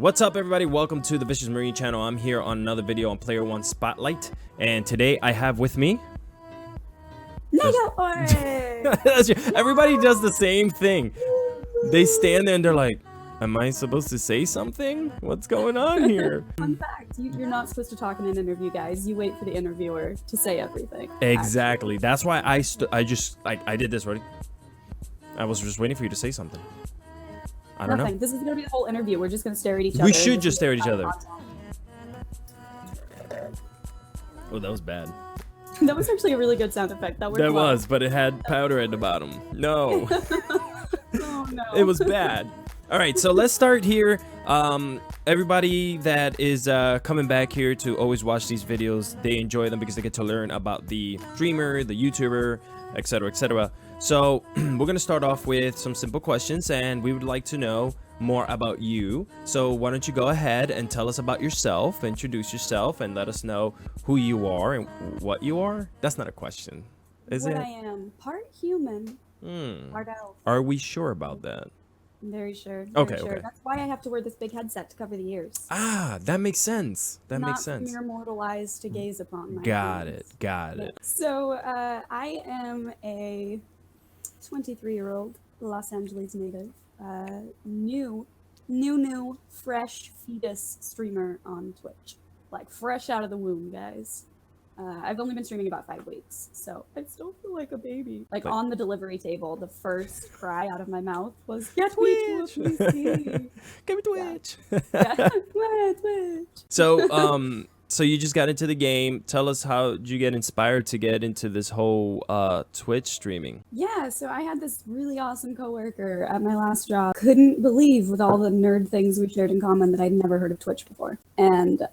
What's up, everybody? Welcome to the ViciousMarine channel. I'm here on another video on Player One Spotlight, and today I have with me NEGAORYX. Everybody does the same thing. They stand there and they're like, am I supposed to say something? What's going on here? Fun fact, you're not supposed to talk in an interview, guys. You wait for the interviewer to say everything. Exactly. That's why I did this, ready? I was just waiting for you to say something. I don't know. This is gonna be the whole interview. We're just gonna stare at each other. We should just stare at each other. Oh, that was bad. That was actually a really good sound effect. That was, but it had powder at the bottom. No. Oh no. It was bad. All right, so let's start here. Everybody that is coming back here to always watch these videos, they enjoy them because they get to learn about the streamer, the YouTuber, etc., etc. So we're gonna start off with some simple questions, and we would like to know more about you. So why don't you go ahead and tell us about yourself, introduce yourself, and let us know who you are and what you are. That's not a question, is it? What I am, part human, part elf. Are we sure about that? I'm very sure. Okay, sure. okay. That's why I have to wear this big headset to cover the ears. Ah, that makes sense. That makes Not sense. for mere mortal eyes to gaze upon. My Got friends. it. Got it. So I am a 23-year-old Los Angeles native, new, fresh fetus streamer on Twitch, like fresh out of the womb, guys. I've only been streaming about 5 weeks, so I still feel like a baby. Like on the delivery table, the first cry out of my mouth was, "Get me to a PC." Give me Twitch. Yeah. Twitch. So you just got into the game. Tell us, how did you get inspired to get into this whole Twitch streaming? Yeah, so I had this really awesome coworker at my last job. Couldn't believe, with all the nerd things we shared in common, that I'd never heard of Twitch before. And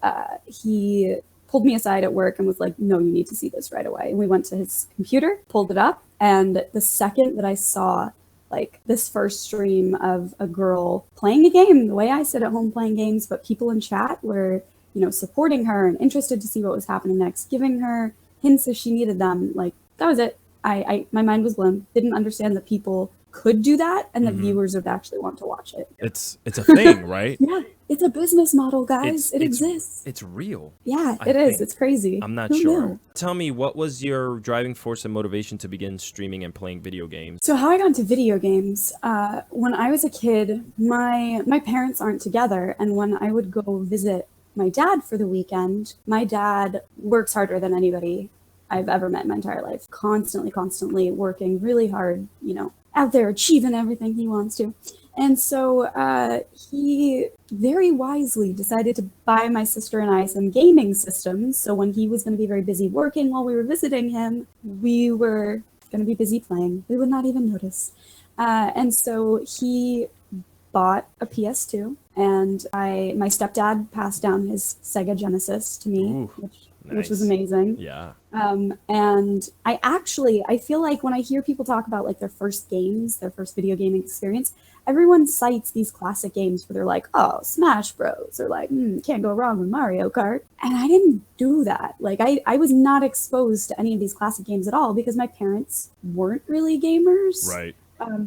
he pulled me aside at work and was like, "No, you need to see this right away." And we went to his computer, pulled it up, and the second that I saw like this first stream of a girl playing a game, the way I sit at home playing games, but people in chat were, you know, supporting her and interested to see what was happening next, giving her hints if she needed them. Like, that was it. My mind was blown. Didn't understand that people could do that and that viewers would actually want to watch it. It's a thing, right? Yeah, it's a business model, guys. It exists. It's real. Yeah, it is. It's crazy. I'm not Who sure. knew? Tell me, what was your driving force and motivation to begin streaming and playing video games? So how I got into video games, when I was a kid, my parents aren't together, and when I would go visit my dad for the weekend, my dad works harder than anybody I've ever met in my entire life. Constantly working really hard, you know, out there achieving everything he wants to. And so he very wisely decided to buy my sister and I some gaming systems. So when he was going to be very busy working while we were visiting him, we were going to be busy playing. We would not even notice. And so he bought a PS2, and my stepdad passed down his Sega Genesis to me, which was amazing. Yeah. And I feel like when I hear people talk about like their first games, their first video gaming experience, everyone cites these classic games where they're like, "Oh, Smash Bros," or like, "Can't go wrong with Mario Kart." And I didn't do that. Like I was not exposed to any of these classic games at all because my parents weren't really gamers. Right.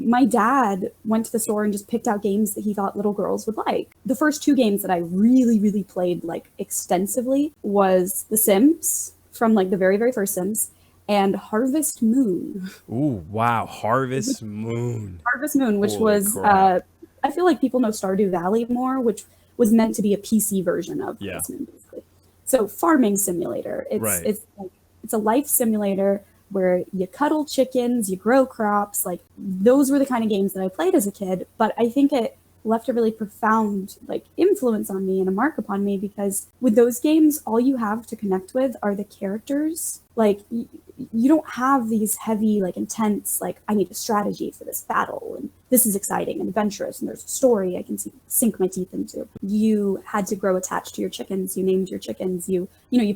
My dad went to the store and just picked out games that he thought little girls would like. The first 2 games that I really played like extensively was The Sims, from like the very first Sims, and Harvest Moon. Ooh, wow. Harvest Moon. Harvest Moon, which Holy was, crap. I feel like people know Stardew Valley more, which was meant to be a PC version of Harvest Moon, basically. So farming simulator. It's a life simulator where you cuddle chickens, you grow crops. Like, those were the kind of games that I played as a kid. But I think it left a really profound like influence on me and a mark upon me, because with those games, all you have to connect with are the characters. Like, you don't have these heavy, like intense, like, I need a strategy for this battle, and this is exciting and adventurous, and there's a story I can sink my teeth into. You had to grow attached to your chickens. You named your chickens. You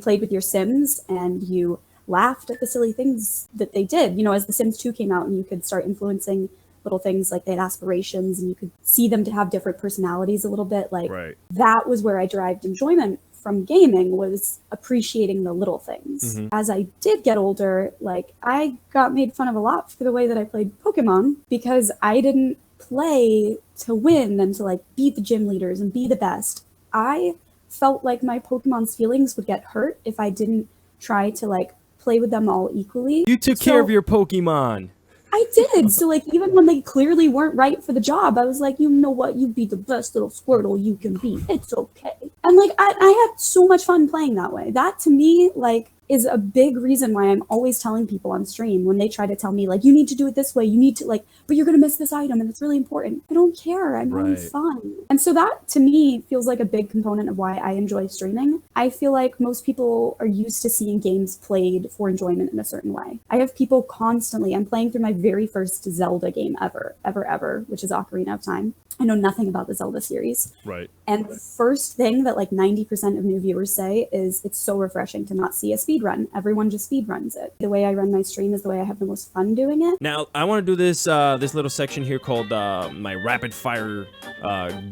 played with your Sims, and you laughed at the silly things that they did. You know, as The Sims 2 came out and you could start influencing little things, like they had aspirations and you could see them to have different personalities a little bit. Like, that was where I derived enjoyment from gaming, was appreciating the little things. As I did get older, like, I got made fun of a lot for the way that I played Pokemon, because I didn't play to win and to like beat the gym leaders and be the best. I felt like my Pokemon's feelings would get hurt if I didn't try to like play with them all equally. You took care of your Pokemon. I did. So like even when they clearly weren't right for the job, I was like, you know what? You be the best little Squirtle you can be. It's okay. And like I had so much fun playing that way. That to me like is a big reason why I'm always telling people on stream when they try to tell me like, you need to do it this way. You need to like, but you're going to miss this item and it's really important. I don't care. I'm having fun. And so that to me feels like a big component of why I enjoy streaming. I feel like most people are used to seeing games played for enjoyment in a certain way. I have people constantly, I'm playing through my very first Zelda game ever, which is Ocarina of Time. I know nothing about the Zelda series. Right. And the first thing that like 90% of new viewers say is it's so refreshing to not see a speed run. Everyone just speed runs it. The way I run my stream is the way I have the most fun doing it. Now, I want to do this this little section here called my rapid fire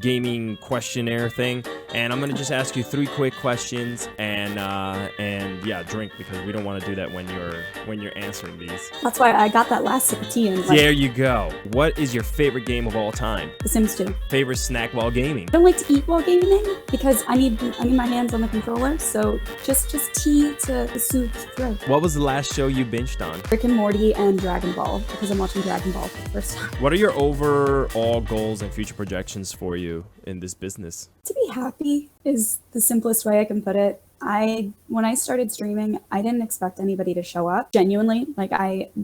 gaming questionnaire thing. And I'm going to just ask you 3 quick questions and yeah, drink because we don't want to do that when you're answering these. That's why I got that last sip of tea in. Like, there you go. What is your favorite game of all time? The Sims 2. Favorite snack while gaming? I don't like to eat while gaming because I need my hands on the controller. So just tea to soothe the throat. What was the last show you binged on? Rick and Morty and Dragon Ball because I'm watching Dragon Ball for the first time. What are your overall goals and future projections for you in this business? To be happy is the simplest way I can put it. When I started streaming, I didn't expect anybody to show up. Genuinely, like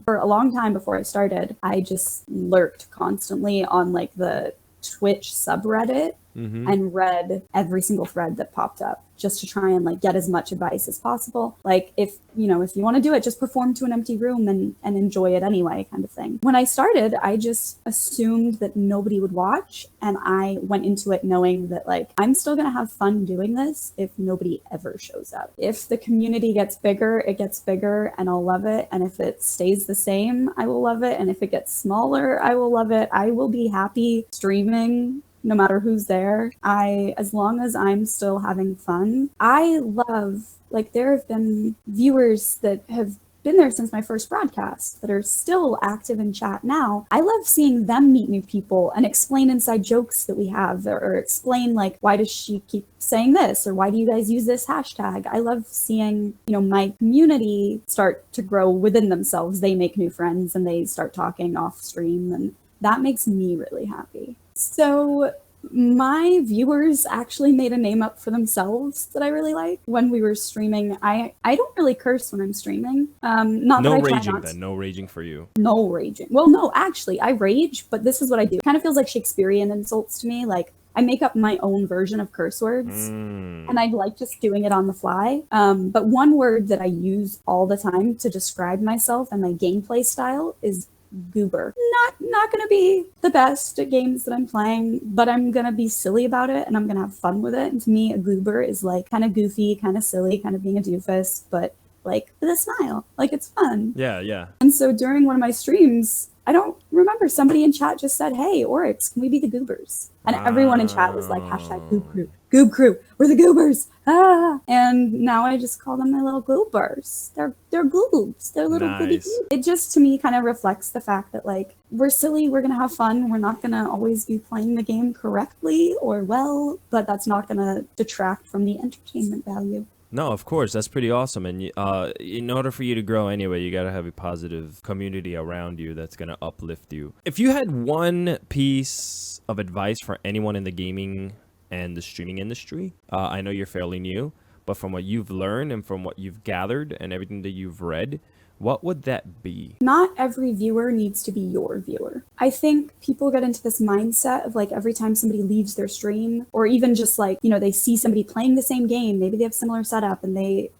for a long time before I started, I just lurked constantly on like the Twitch subreddit and read every single thread that popped up just to try and like get as much advice as possible. Like if you want to do it, just perform to an empty room and enjoy it anyway kind of thing. When I started, I just assumed that nobody would watch. And I went into it knowing that like, I'm still going to have fun doing this if nobody ever shows up. If the community gets bigger, it gets bigger and I'll love it. And if it stays the same, I will love it. And if it gets smaller, I will love it. I will be happy streaming no matter who's there. As long as I'm still having fun. I love, like there have been viewers that have been there since my first broadcast that are still active in chat now. I love seeing them meet new people and explain inside jokes that we have or explain like, why does she keep saying this? Or why do you guys use this hashtag? I love seeing, my community start to grow within themselves. They make new friends and they start talking off stream and that makes me really happy. So my viewers actually made a name up for themselves that I really like. When we were streaming, I don't really curse when I'm streaming. Not no that I try raging not then, no raging for you. No raging. Well, no, actually, I rage, but this is what I do. It kind of feels like Shakespearean insults to me. Like I make up my own version of curse words and I like just doing it on the fly. But one word that I use all the time to describe myself and my gameplay style is goober. Not gonna be the best at games that I'm playing, but I'm gonna be silly about it and I'm gonna have fun with it. And to me, a goober is like kind of goofy, kind of silly, kind of being a doofus, but like with a smile. Like it's fun. Yeah. And so during one of my streams, I don't remember, somebody in chat just said, "Hey, Oryx, can we be the goobers?" And everyone in chat was like, #Goob Crew. Goob Crew. We're the goobers. Ah! And now I just call them my little goobers. They're goobs. They're little goobie goobs. It just to me kind of reflects the fact that like we're silly, we're gonna have fun, we're not gonna always be playing the game correctly or well, but that's not gonna detract from the entertainment value. No, of course, that's pretty awesome. And in order for you to grow anyway, you got to have a positive community around you that's going to uplift you. If you had one piece of advice for anyone in the gaming and the streaming industry, I know you're fairly new, but from what you've learned and from what you've gathered and everything that you've read, what would that be? Not every viewer needs to be your viewer. I think people get into this mindset of like every time somebody leaves their stream or even just like, they see somebody playing the same game, maybe they have similar setup and they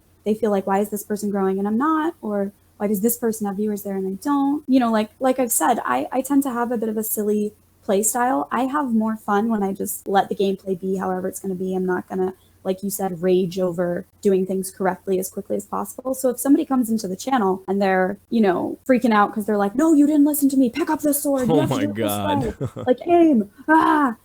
feel like, why is this person growing and I'm not? Or why does this person have viewers there and I don't? Like I've said, I tend to have a bit of a silly play style. I have more fun when I just let the gameplay be however it's going to be. I'm not going to, like you said, rage over doing things correctly as quickly as possible. So if somebody comes into the channel and they're, freaking out because they're like, no, you didn't listen to me, pick up this sword. Oh my God. Like aim.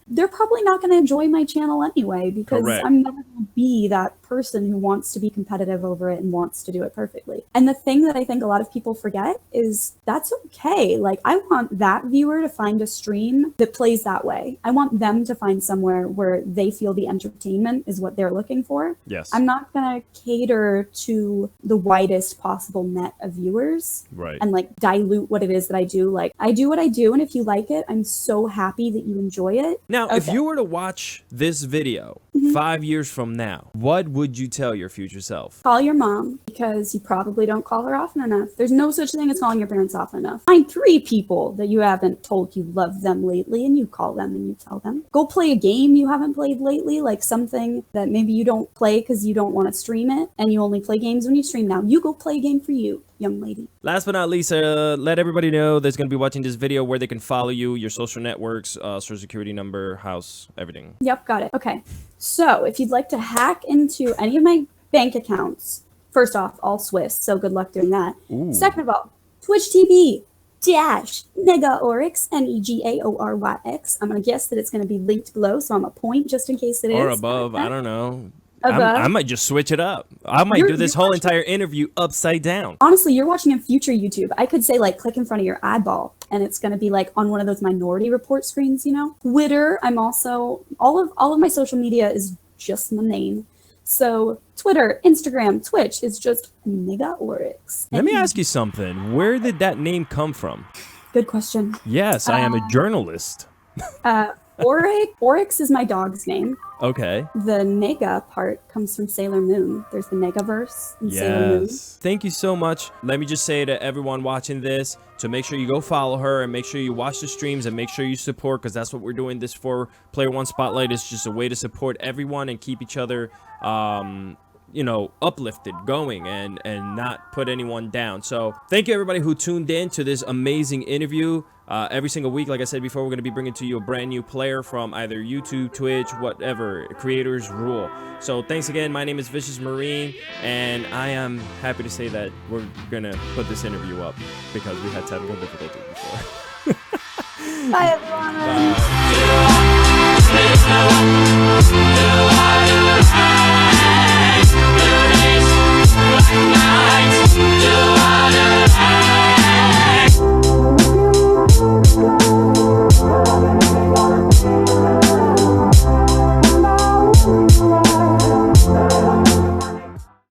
They're probably not going to enjoy my channel anyway because I'm never going to be that person person who wants to be competitive over it and wants to do it perfectly. And the thing that I think a lot of people forget is that's okay. Like, I want that viewer to find a stream that plays that way. I want them to find somewhere where they feel the entertainment is what they're looking for. Yes. I'm not going to cater to the widest possible net of viewers, right, and like dilute what it is that I do. Like, I do what I do, and if you like it, I'm so happy that you enjoy it. Now, if you were to watch this video 5 years from now, what would you tell your future self? Call your mom, because you probably don't call her often enough. There's no such thing as calling your parents often enough. Find 3 people that you haven't told you love them lately, and you call them and you tell them. Go play a game you haven't played lately, like something that maybe you don't play because you don't want to stream it, and you only play games when you stream now. You go play a game for you, young lady. Last but not least, let everybody know that's going to be watching this video where they can follow you, your social networks, social security number, house, everything. Yep, got it. Okay. So if you'd like to hack into any of my bank accounts, first off, all Swiss, so good luck doing that. Ooh. Second of all, Twitch TV /NEGAORYX, NEGAORYX. I'm going to guess that it's going to be linked below, so I'm going to point just in case it is. Or above, I don't know. Above. I might just switch it up. I might do this whole entire interview upside down. Honestly, you're watching in future YouTube. I could say, like, click in front of your eyeball, and it's going to be like on one of those Minority Report screens, you know? Twitter, I'm also, all of my social media is just my name. So Twitter, Instagram, Twitch is just NEGAORYX. Let me ask you something. Where did that name come from? Good question. Yes, I am a journalist. Oryx is my dog's name. Okay. The Nega part comes from Sailor Moon. There's the Negaverse in Sailor Moon. Thank you so much. Let me just say to everyone watching this to make sure you go follow her and make sure you watch the streams and make sure you support, because that's what we're doing this for. Player One Spotlight is just a way to support everyone and keep each other you know, uplifted, going, and not put anyone down. So thank you everybody who tuned in to this amazing interview. Every single week, like I said before, we're going to be bringing to you a brand new player from either YouTube, Twitch, whatever. Creators rule. So thanks again. My name is ViciousMarine, and I am happy to say that we're going to put this interview up because we had technical difficulties before. Bye, everyone. Bye.